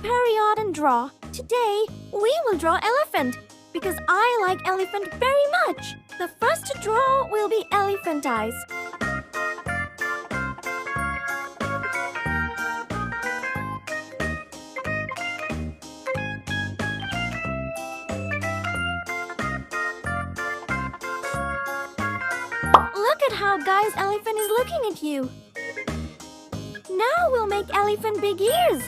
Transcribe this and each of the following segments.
period and draw. Today, we will draw elephant because I like elephant very much. The first to draw will be elephant eyes. Look at how Guy's elephant is looking at you. Now we'll make elephant big ears.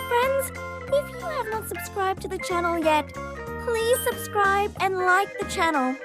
Friends, if you have not subscribed to the channel yet, please subscribe and like the channel.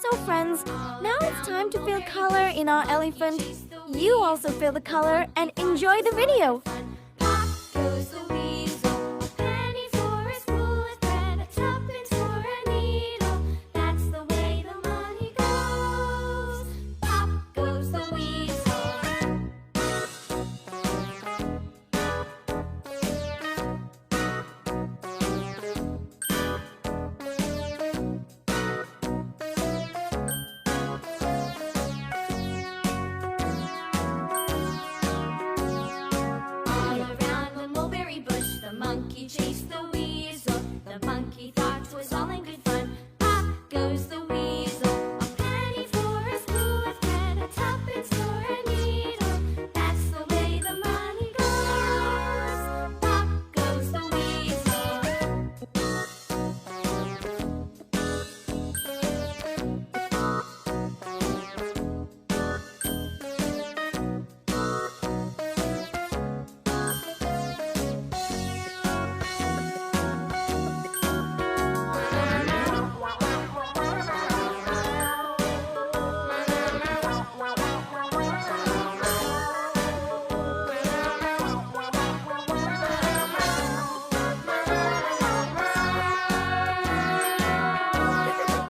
So friends, now it's time to fill color in our elephant. You also fill the color and enjoy the video.